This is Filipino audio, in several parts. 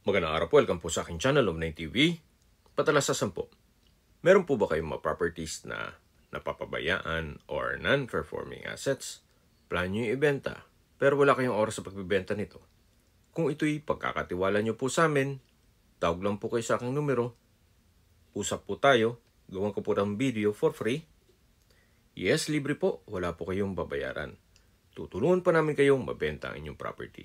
Magandang araw po, welcome po sa aking channel, Love9 TV. Patalasasan po, meron po ba kayong mga properties na napapabayaan or non-performing assets? Plan nyo yung ibenta, pero wala kayong oras sa pagbibenta nito. Kung ito'y pagkakatiwala nyo po sa amin, tawag lang po kayo sa aking numero. Usap po tayo, gawan ko po ng video for free. Yes, libre po, wala po kayong babayaran. Tutulungan pa namin kayong mabenta ang inyong property.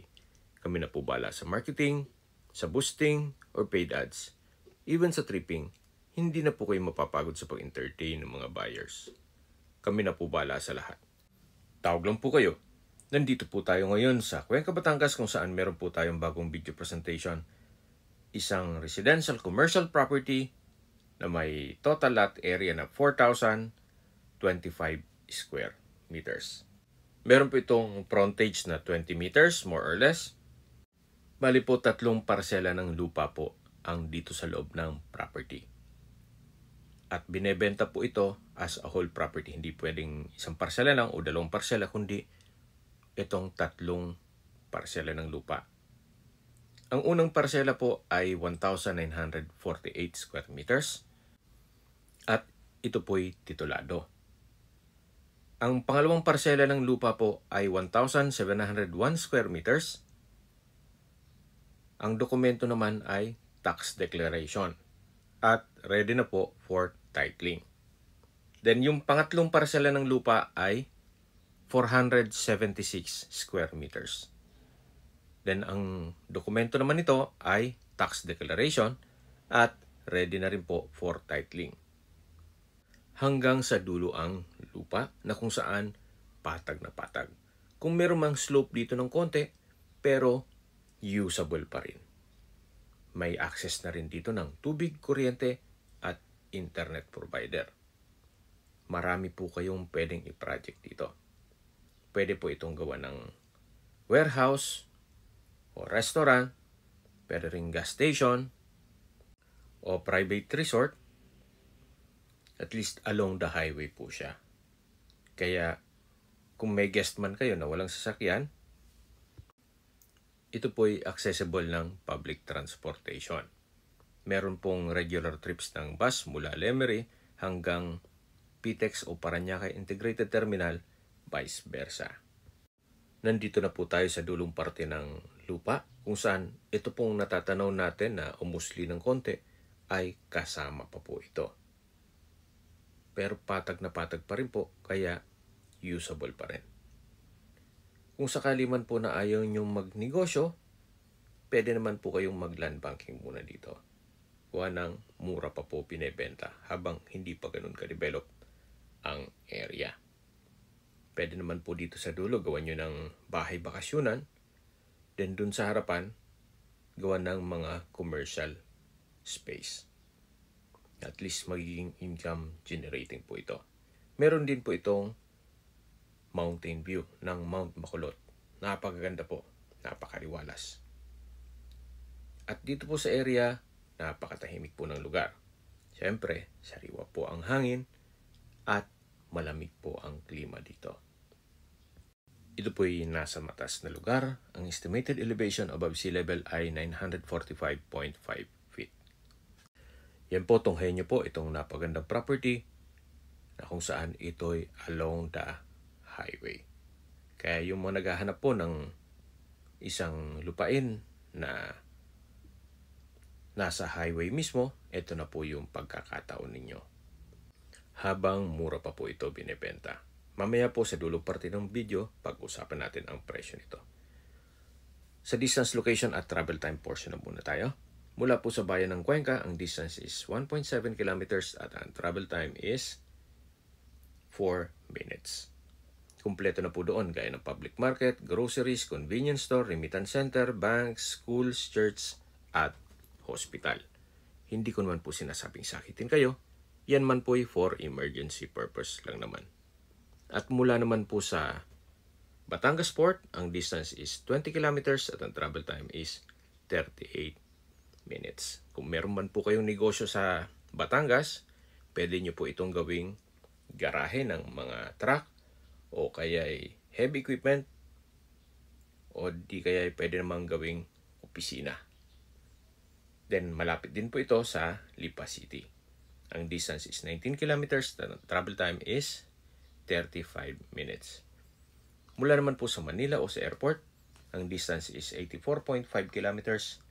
Kami na po bala sa marketing, sa boosting, or paid ads. Even sa tripping, hindi na po kayo mapapagod sa pag-entertain ng mga buyers. Kami na po bala sa lahat. Tawag lang po kayo. Nandito po tayo ngayon sa Cuenca, Batangas kung saan meron po tayong bagong video presentation. Isang residential commercial property na may total lot area na 4,025 square meters. Meron po itong frontage na 20 meters more or less. Bali po 3 parsela ng lupa po ang dito sa loob ng property. At binebenta po ito as a whole property. Hindi pwedeng isang parsela lang o 2 parsela, kundi itong 3 parsela ng lupa. Ang unang parsela po ay 1,948 square meters. At ito po'y titulado. Ang pangalawang parsela ng lupa po ay 1,701 square meters. Ang dokumento naman ay tax declaration at ready na po for titling. Then yung pangatlong parsela ng lupa ay 476 square meters. Then ang dokumento naman nito ay tax declaration at ready na rin po for titling. Hanggang sa dulo ang lupa na kung saan patag na patag. Kung meron mang slope dito ng konti, pero usable pa rin. May access na rin dito ng tubig, kuryente, at internet provider. Marami po kayong pwedeng i-project dito. Pwede po itong gawa ng warehouse o restaurant, pwede rin gas station o private resort. At least along the highway po siya. Kaya kung may guest man kayo na walang sasakyan, ito po'y accessible ng public transportation. Meron pong regular trips ng bus mula Lemery hanggang PTEX o Parañaque Integrated Terminal, vice versa. Nandito na po tayo sa dulong parte ng lupa kung saan ito pong natatanaw natin na umusli ng konti ay kasama pa po ito. Pero patag na patag pa rin po, kaya usable pa rin. Kung sakali man po na ayaw nyong magnegosyo, pwede naman po kayong mag-land banking muna dito. Kuha ng mura pa po pinebenta habang hindi pa ganun ka-develop ang area. Pwede naman po dito sa dulo, gawan nyo ng bahay bakasyunan. Then dun sa harapan, gawan ng mga commercial space. At least magiging income generating po ito. Meron din po itong mountain view ng Mount Bacolod. Napakaganda po, napakaliwalas. At dito po sa area, napakatahimik po ng lugar. Siyempre, sariwa po ang hangin at malamig po ang klima dito. Ito po'y nasa matas na lugar. Ang estimated elevation above sea level ay 945.5 feet. Yan po, tunghayin nyo po itong napagandang property na kung saan ito'y along the highway. Kaya yung mga naghahanap po ng isang lupain na nasa highway mismo, ito na po yung pagkakataon ninyo. Habang mura pa po ito binebenta. Mamaya po sa dulong parte ng video, pag-usapan natin ang presyo nito. Sa distance, location at travel time portion na muna tayo. Mula po sa bayan ng Cuenca, ang distance is 1.7 kilometers at ang travel time is 4 minutes. Kumpleto na po doon gaya ng public market, groceries, convenience store, remittance center, banks, schools, church, at hospital. Hindi ko naman po sinasabing sakitin kayo. Yan man po for emergency purpose lang naman. At mula naman po sa Batangas Port, ang distance is 20 kilometers at ang travel time is 38 minutes. Kung meron man po kayong negosyo sa Batangas, pwede nyo po itong gawing garahe ng mga truck o kaya ay heavy equipment o di kaya ay pwede namang gawing opisina. Then malapit din po ito sa Lipa City. Ang distance is 19 kilometers, the travel time is 35 minutes. Mula naman po sa Manila o sa airport, ang distance is 84.5 kilometers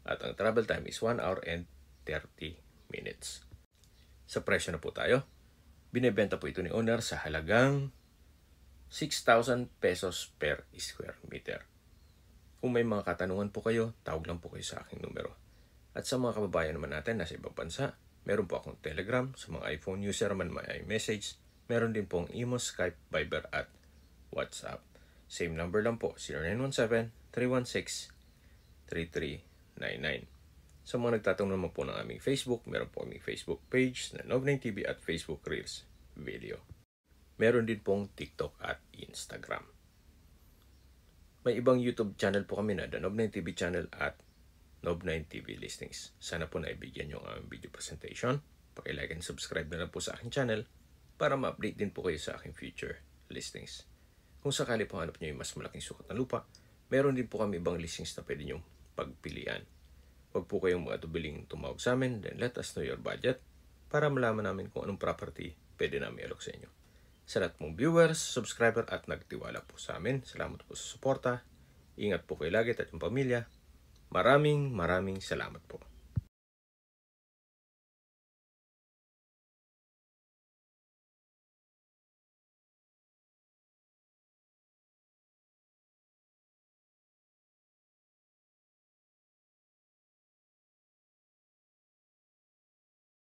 at ang travel time is 1 hour and 30 minutes. Sa presyo na po tayo. Binebenta po ito ni owner sa halagang 6,000 pesos per square meter. Kung may mga katanungan po kayo, tawag lang po kayo sa aking numero. At sa mga kababayan naman natin nasa ibang bansa, meron po akong Telegram. Sa mga iPhone user naman may iMessage. Meron din pong Imo, Skype, Viber at WhatsApp. Same number lang po, 0917-316-3399. Sa mga nagtatanong naman po ng aming Facebook, meron po aming Facebook page na Nob9TV at Facebook Reels video. Meron din pong TikTok at Instagram. May ibang YouTube channel po kami na The Nob9TV channel at Nob9TV Listings. Sana po naibigyan nyo ang aming video presentation. Paki-like and subscribe na lang po sa aking channel para ma-update din po kayo sa aking future listings. Kung sakali po hanap nyo yung mas malaking sukat na lupa, meron din po kami ibang listings na pwede nyong pagpilian. Huwag po kayong matubiling tumawag sa amin, then let us know your budget para malaman namin kung anong property pwede namin i-alok sa inyo. Sa lahat mong viewers, subscriber at nagtiwala po sa amin, salamat po sa suporta. Ingat po kayo lagi at yung pamilya. Maraming salamat po.